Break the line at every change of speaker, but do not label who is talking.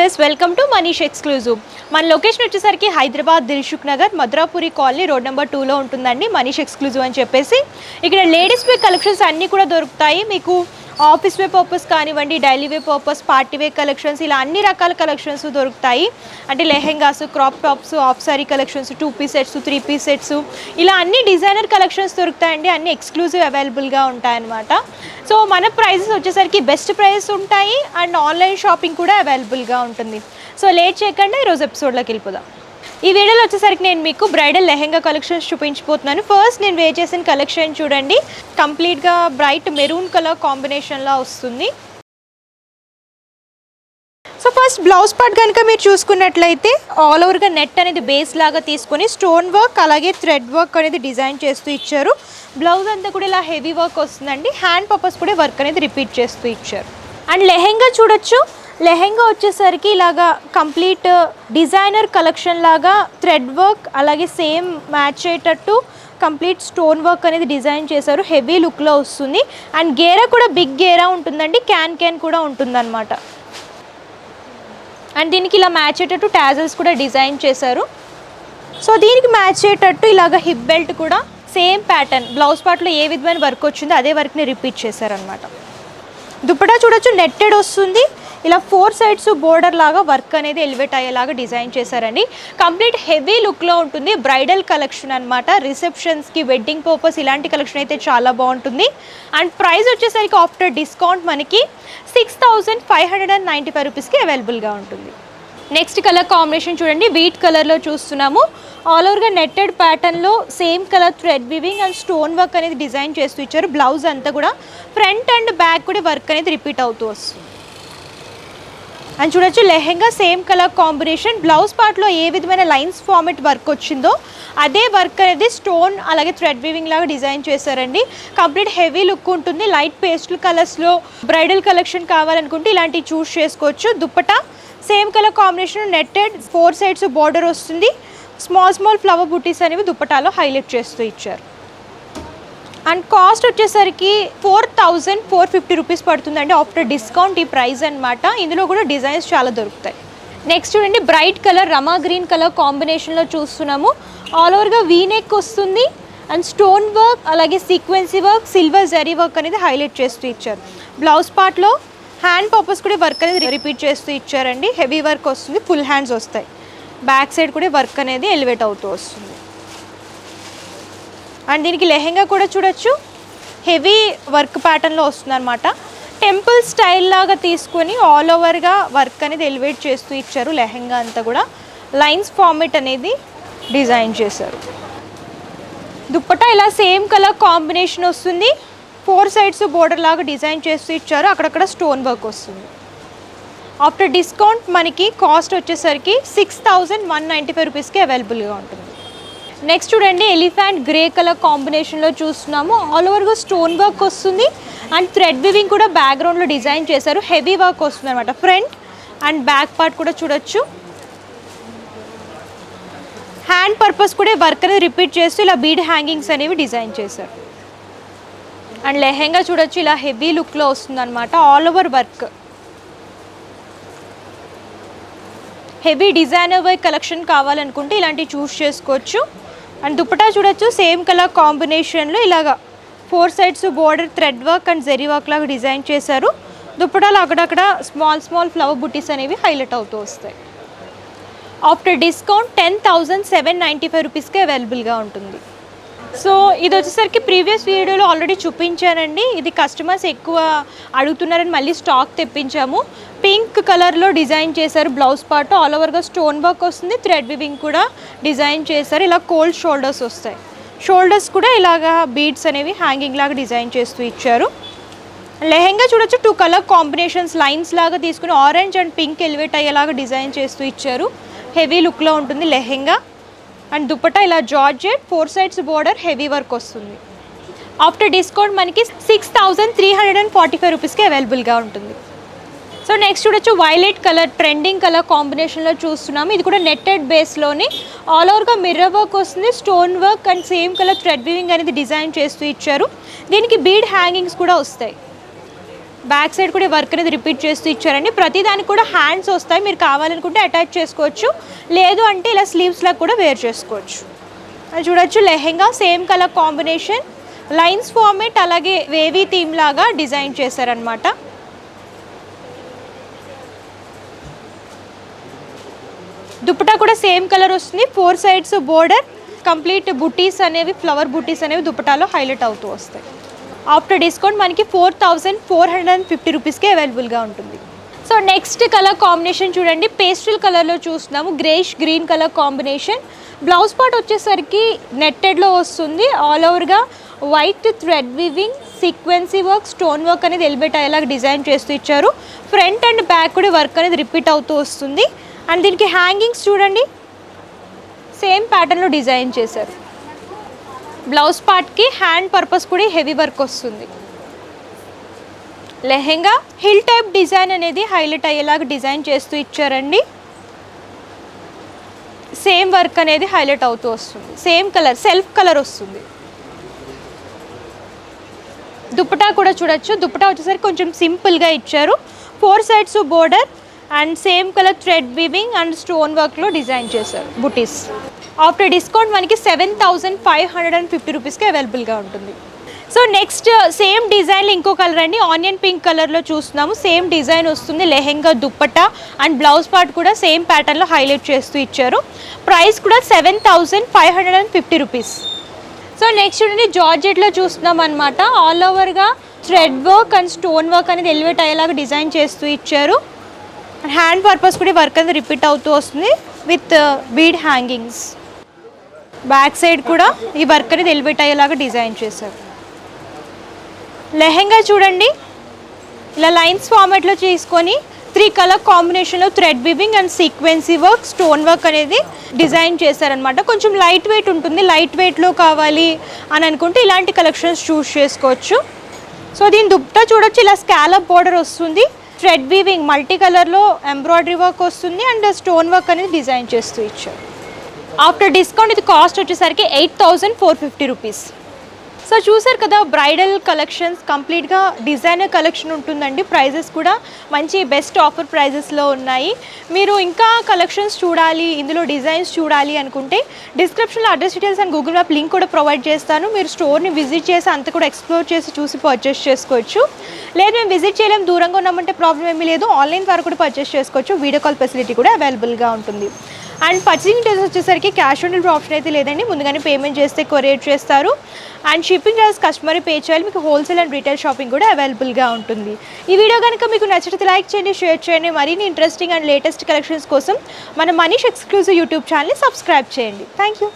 Viewers, welcome to Manish exclusive. మన location వచ్చేసరికి Hyderabad Dilsukh Nagar Madhurapuri colony road number 2లో ఉంటుందండి. మనీష్ ఎక్స్క్లూజివ్ అని చెప్పేసి ఇక్కడ లేడీస్ వేర్ కలెక్షన్స్ అన్నీ కూడా దొరుకుతాయి. మీకు ఆఫీస్ వే పర్పస్ కానివ్వండి, daily wear purpose, party wear collections, ఇలా అన్ని రకాల కలెక్షన్స్ దొరుకుతాయి. అంటే lehengas, crop tops, half sari collections, 2 piece sets, 3 piece sets, ఇలా అన్ని డిజైనర్ కలెక్షన్స్ దొరుకుతాయండి. అన్ని ఎక్స్క్లూజివ్ అవైలబుల్గా ఉంటాయన్నమాట. సో మన ప్రైజెస్ వచ్చేసరికి బెస్ట్ ప్రైజెస్ ఉంటాయి అండ్ ఆన్లైన్ షాపింగ్ కూడా అవైలబుల్గా ఉంటుంది. సో లేట్ చేయకుండా ఈరోజు ఎపిసోడ్లోకి వెళ్ళిపోదాం. ఈ వీడియోలో వచ్చేసరికి నేను మీకు బ్రైడల్ లెహెంగా కలెక్షన్స్ చూపించిపోతున్నాను. ఫస్ట్ నేను వేర్ చేసిన కలెక్షన్ చూడండి, కంప్లీట్గా బ్రైట్ మెరూన్ కలర్ కాంబినేషన్లో వస్తుంది. సో ఫస్ట్ బ్లౌజ్ పార్ట్ కనుక మీరు చూసుకున్నట్లయితే ఆల్ ఓవర్గా నెట్ అనేది బేస్ లాగా తీసుకొని స్టోన్ వర్క్ అలాగే థ్రెడ్ వర్క్ అనేది డిజైన్ చేస్తూ ఇచ్చారు. బ్లౌజ్ అంతా కూడా ఇలా హెవీ వర్క్ వస్తుందండి. హ్యాండ్ పర్పస్ కూడా వర్క్ అనేది రిపీట్ చేస్తూ ఇచ్చారు. అండ్ లెహెంగా చూడొచ్చు, లెహెంగా వచ్చేసరికి ఇలాగా కంప్లీట్ డిజైనర్ కలెక్షన్ లాగా థ్రెడ్ వర్క్ అలాగే సేమ్ మ్యాచ్ అయ్యేటట్టు కంప్లీట్ స్టోన్ వర్క్ అనేది డిజైన్ చేశారు. హెవీ లుక్లో వస్తుంది. అండ్ గేరా కూడా బిగ్ గేరా ఉంటుందండి, క్యాన్ కూడా ఉంటుందన్నమాట. అండ్ దీనికి ఇలా మ్యాచ్ అయ్యేటట్టు టాజల్స్ కూడా డిజైన్ చేశారు. సో దీనికి మ్యాచ్ అయ్యేటట్టు ఇలాగ హిప్ బెల్ట్ కూడా సేమ్ ప్యాటర్న్ బ్లౌజ్ పార్ట్లో ఏ విధమైన వర్క్ వచ్చిందో అదే వర్క్ని రిపీట్ చేశారనమాట. దుపట్టా చూడొచ్చు, నెట్టెడ్ వస్తుంది. ఇలా 4 సైడ్స్ బోర్డర్ లాగా వర్క్ అనేది ఎలివేట్ అయ్యేలాగా డిజైన్ చేశారండి. కంప్లీట్ హెవీ లుక్లో ఉంటుంది. బ్రైడల్ కలెక్షన్ అనమాట. రిసెప్షన్స్కి, వెడ్డింగ్ పర్పస్ ఇలాంటి కలెక్షన్ అయితే చాలా బాగుంటుంది. అండ్ ప్రైస్ వచ్చేసరికి ఆఫ్టర్ డిస్కౌంట్ మనకి 6595 రూపీస్కి అవైలబుల్గా ఉంటుంది. నెక్స్ట్ కలర్ కాంబినేషన్ చూడండి, వీట్ కలర్లో చూస్తున్నాము. ఆల్ ఓవర్గా నెట్టెడ్ ప్యాటర్న్లో same colour thread weaving and stone work అనేది డిజైన్ చేస్తూ ఇచ్చారు. బ్లౌజ్ అంతా కూడా ఫ్రంట్ అండ్ బ్యాక్ కూడా వర్క్ అనేది రిపీట్ అవుతూ వస్తుంది. అండ్ చూడొచ్చు, lehenga same colour combination. Blouse పార్ట్లో ఏ విధమైన లైన్స్ ఫార్మెట్ వర్క్ వచ్చిందో అదే వర్క్ అనేది స్టోన్ అలాగే థ్రెడ్ వీవింగ్ లాగా డిజైన్ చేశారండి. కంప్లీట్ హెవీ లుక్ ఉంటుంది. లైట్ పేస్టల్ కలర్స్లో బ్రైడల్ కలెక్షన్ కావాలనుకుంటే ఇలాంటివి చూస్ చేసుకోవచ్చు. Dupatta same colour combination, netted 4 sides border వస్తుంది. స్మాల్ ఫ్లవర్ బుటీస్ అనేవి దుప్పటాలో హైలైట్ చేస్తూ ఇచ్చారు. అండ్ కాస్ట్ వచ్చేసరికి 4450 రూపీస్ పడుతుందండి ఆఫ్టర్ డిస్కౌంట్ ఈ ప్రైస్ అనమాట. ఇందులో కూడా డిజైన్స్ చాలా దొరుకుతాయి. నెక్స్ట్ చూడండి, బ్రైట్ కలర్ రమా గ్రీన్ కలర్ కాంబినేషన్లో చూస్తున్నాము. ఆల్ ఓవర్గా వీ నెక్ వస్తుంది అండ్ స్టోన్ వర్క్ అలాగే సీక్వెన్సీ వర్క్, సిల్వర్ జరీ వర్క్ అనేది హైలైట్ చేస్తూ ఇచ్చారు. బ్లౌజ్ పార్ట్లో హ్యాండ్ పర్పస్ కూడా వర్క్ అనేది రిపీట్ చేస్తూ ఇచ్చారండి. హెవీ వర్క్ వస్తుంది, ఫుల్ హ్యాండ్స్ వస్తాయి. బ్యాక్ సైడ్ కూడా వర్క్ అనేది ఎలివేట్ అవుతూ వస్తుంది. అండ్ దీనికి లెహెంగా కూడా చూడొచ్చు, హెవీ వర్క్ ప్యాటర్న్లో వస్తుంది అనమాట. టెంపుల్ స్టైల్ లాగా తీసుకొని ఆల్ ఓవర్గా వర్క్ అనేది ఎలివేట్ చేస్తూ ఇచ్చారు. లెహెంగా అంతా కూడా లైన్స్ ఫార్మేట్ అనేది డిజైన్ చేశారు. దుప్పటా ఇలా సేమ్ కలర్ కాంబినేషన్ వస్తుంది. 4 సైడ్స్ బోర్డర్ లాగా డిజైన్ చేస్తూ ఇచ్చారు. అక్కడక్కడ స్టోన్ వర్క్ వస్తుంది. ఆఫ్టర్ డిస్కౌంట్ మనకి కాస్ట్ వచ్చేసరికి 6195 రూపీస్కి అవైలబుల్గా ఉంటుంది. నెక్స్ట్ చూడండి, ఎలిఫెంట్ గ్రే కలర్ కాంబినేషన్లో చూస్తున్నాము. ఆల్ ఓవర్గా స్టోన్ వర్క్ వస్తుంది అండ్ థ్రెడ్ వివింగ్ కూడా బ్యాక్గ్రౌండ్లో డిజైన్ చేశారు. హెవీ వర్క్ వస్తుంది అనమాట. ఫ్రంట్ అండ్ బ్యాక్ పార్ట్ కూడా చూడొచ్చు. హ్యాండ్ పర్పస్ కూడా వర్క్ అనేది రిపీట్ చేస్తూ ఇలా బీడ్ హ్యాంగింగ్స్ అనేవి డిజైన్ చేశారు. అండ్ లెహెంగా చూడొచ్చు, ఇలా హెవీ లుక్లో వస్తుంది అనమాట. All over work, heavy designer work collection కావాలనుకుంటే ఇలాంటివి చూస్ చేసుకోవచ్చు. అండ్ దుపట్టా చూడొచ్చు, సేమ్ కలర్ కాంబినేషన్లో ఇలాగా 4 sides border thread work and zari work లాగా డిజైన్ చేశారు. దుపట్టాలో అక్కడక్కడ స్మాల్ ఫ్లవర్ బుటీస్ అనేవి హైలైట్ అవుతూ వస్తాయి. ఆఫ్టర్ డిస్కౌంట్ 10795 రూపీస్కి అవైలబుల్గా ఉంటుంది. సో ఇది వచ్చేసరికి ప్రీవియస్ వీడియోలో ఆల్రెడీ చూపించానండి. ఇది కస్టమర్స్ ఎక్కువ అడుగుతున్నారని మళ్ళీ స్టాక్ తెప్పించాము. పింక్ కలర్లో డిజైన్ చేశారు. బ్లౌజ్ పార్ట్ ఆల్ ఓవర్గా స్టోన్ వర్క్ వస్తుంది. థ్రెడ్ వివింగ్ కూడా డిజైన్ చేశారు. ఇలా కోల్డ్ షోల్డర్స్ వస్తాయి. షోల్డర్స్ కూడా ఇలాగా బీడ్స్ అనేవి హ్యాంగింగ్ లాగా డిజైన్ చేస్తూ ఇచ్చారు. లెహెంగా చూడొచ్చు, 2 కలర్ కాంబినేషన్స్ లైన్స్ లాగా తీసుకుని ఆరెంజ్ అండ్ పింక్ ఎలివేట్ అయ్యేలాగా డిజైన్ చేస్తూ ఇచ్చారు. హెవీ లుక్లో ఉంటుంది లెహెంగా. అండ్ దుపట్టా ఇలా georgette 4 sides border heavy work వస్తుంది. ఆఫ్టర్ డిస్కౌంట్ మనకి 6345 రూపీస్కి అవైలబుల్గా ఉంటుంది. సో నెక్స్ట్ చూడొచ్చు, వైలెట్ కలర్ ట్రెండింగ్ కలర్ కాంబినేషన్లో చూస్తున్నాము. ఇది కూడా నెట్టెడ్ బేస్లోని ఆల్ ఓవర్గా మిర్రర్ వర్క్ వస్తుంది. Stone work and same colour thread weaving అనేది డిజైన్ చేస్తూ ఇచ్చారు. దీనికి బీడ్ హ్యాంగింగ్స్ కూడా వస్తాయి. బ్యాక్ సైడ్ కూడా వర్క్ అనేది రిపీట్ చేస్తూ ఇచ్చారండి. ప్రతి దానికి కూడా హ్యాండ్స్ వస్తాయి, మీరు కావాలనుకుంటే అటాచ్ చేసుకోవచ్చు, లేదు అంటే ఇలా స్లీవ్స్లా కూడా వేర్ చేసుకోవచ్చు. అది చూడొచ్చు lehenga same colour combination, lines format, అలాగే వేవీ థీమ్ లాగా డిజైన్ చేశారనమాట. దుపట్టా కూడా సేమ్ కలర్ వస్తుంది, 4 సైడ్స్ బోర్డర్, కంప్లీట్ బుటీస్ అనేవి, ఫ్లవర్ బుటీస్ అనేవి దుపట్టాలో హైలైట్ అవుతూ వస్తాయి. ఆఫ్టర్ డిస్కౌంట్ మనకి 4450 రూపీస్కే అవైలబుల్గా ఉంటుంది. సో నెక్స్ట్ కలర్ కాంబినేషన్ చూడండి, పేస్టల్ కలర్లో చూస్తున్నాము, greyish green colour combination. Blouse part వచ్చేసరికి నెట్టెడ్లో వస్తుంది, ఆల్ ఓవర్గా white thread weaving, sequence work, stone work అనేది ఎలివేట్ అయ్యేలాగా డిజైన్ చేస్తూ ఇచ్చారు. ఫ్రంట్ అండ్ బ్యాక్ కూడా వర్క్ అనేది రిపీట్ అవుతూ వస్తుంది. అండ్ దీనికి హ్యాంగింగ్స్ చూడండి సేమ్ ప్యాటర్న్లో డిజైన్ చేశారు. బ్లౌజ్ పార్ట్కి హ్యాండ్ పర్పస్ కూడా హెవీ వర్క్ వస్తుంది. లెహెంగా హిల్ టైప్ డిజైన్ అనేది హైలైట్ అయ్యేలాగా డిజైన్ చేస్తూ ఇచ్చారండి. సేమ్ వర్క్ అనేది హైలైట్ అవుతూ వస్తుంది, సేమ్ కలర్ సెల్ఫ్ కలర్ వస్తుంది. దుపట్టా కూడా చూడొచ్చు, దుపట్టా వచ్చేసరికి కొంచెం సింపుల్గా ఇచ్చారు, 4 sides border and same colour thread weaving and stone వర్క్లో డిజైన్ చేశారు బుటీస్. ఆఫ్టర్ డిస్కౌంట్ మనకి 7550 రూపీస్కి అవైలబుల్గా ఉంటుంది. సో నెక్స్ట్ సేమ్ డిజైన్లో ఇంకో కలర్ అండి, ఆనియన్ పింక్ కలర్లో చూస్తున్నాము, సేమ్ డిజైన్ వస్తుంది. Lehenga dupatta and blouse part కూడా సేమ్ ప్యాటర్న్లో హైలైట్ చేస్తూ ఇచ్చారు. ప్రైస్ కూడా 7550 రూపీస్. సో నెక్స్ట్ చూడండి జార్జెట్లో చూస్తున్నాం అనమాట, ఆల్ ఓవర్గా thread work and stone work అనేది ఎలివేట్ అయ్యేలాగా డిజైన్ చేస్తూ ఇచ్చారు. హ్యాండ్ పర్పస్ కూడా వర్క్ అనేది రిపీట్ అవుతూ వస్తుంది with bead hangings. Back side కూడా ఈ వర్క్ అనేది ఎలివేట్ అయ్యేలాగా డిజైన్ చేశారు. లెహెంగా చూడండి ఇలా లైన్స్ ఫార్మాట్లో తీసుకొని 3 కలర్ కాంబినేషన్లో thread weaving and sequence work, stone work అనేది డిజైన్ చేశారనమాట. కొంచెం లైట్ వెయిట్ ఉంటుంది, లైట్ వెయిట్లో కావాలి అని అనుకుంటే ఇలాంటి కలెక్షన్స్ చూస్ చేసుకోవచ్చు. సో దీని దుపట్టా చూడొచ్చు, ఇలా స్కాలప్ బోర్డర్ వస్తుంది, థ్రెడ్ వీవింగ్ మల్టీ కలర్లో ఎంబ్రాయిడరీ వర్క్ వస్తుంది అండ్ స్టోన్ వర్క్ అనేది డిజైన్ చేస్తూ ఇచ్చారు. ఆఫ్టర్ డిస్కౌంట్ ఇది కాస్ట్ వచ్చేసరికి 8450 రూపీస్. సో చూసారు కదా బ్రైడల్ కలెక్షన్స్, కంప్లీట్గా డిజైనర్ కలెక్షన్ ఉంటుందండి. ప్రైజెస్ కూడా మంచి బెస్ట్ ఆఫర్ ప్రైజెస్లో ఉన్నాయి. మీరు ఇంకా కలెక్షన్స్ చూడాలి, ఇందులో డిజైన్స్ చూడాలి అనుకుంటే డిస్క్రిప్షన్లో address details and Google map link కూడా ప్రొవైడ్ చేస్తాను. మీరు స్టోర్ని విజిట్ చేసి అంతా కూడా ఎక్స్ప్లోర్ చేసి చూసి పర్చేస్ చేసుకోవచ్చు. లేదు మేము విజిట్ చేయలేం, దూరంగా ఉన్నామంటే ప్రాబ్లం ఏమీ లేదు, ఆన్లైన్ ద్వారా కూడా పర్చేస్ చేసుకోవచ్చు. వీడియో కాల్ ఫెసిలిటీ కూడా అవైలబుల్గా ఉంటుంది. అండ్ పర్చేసింగ్ డీటెయిల్స్ వచ్చేసరికి క్యాష్ ఆన్ డెలివరీ ఆప్షన్ అయితే లేదండి, ముందుగానే పేమెంట్ చేస్తే కొరియర్ చేస్తారు. And shipping charges customer pay చేయాలి. మీకు హోల్సేల్ అండ్ రీటైల్ షాపింగ్ కూడా అవైలబుల్గా ఉంటుంది. ఈ వీడియో కనుక మీకు నచ్చితే లైక్ చేయండి, షేర్ చేయండి. మరిన్ని ఇంట్రెస్టింగ్ అండ్ లేటెస్ట్ కలెక్షన్స్ కోసం మన మనీష్ ఎక్స్క్లూజివ్ యూట్యూబ్ ఛానల్ని సబ్స్క్రైబ్ చేయండి. Thank you.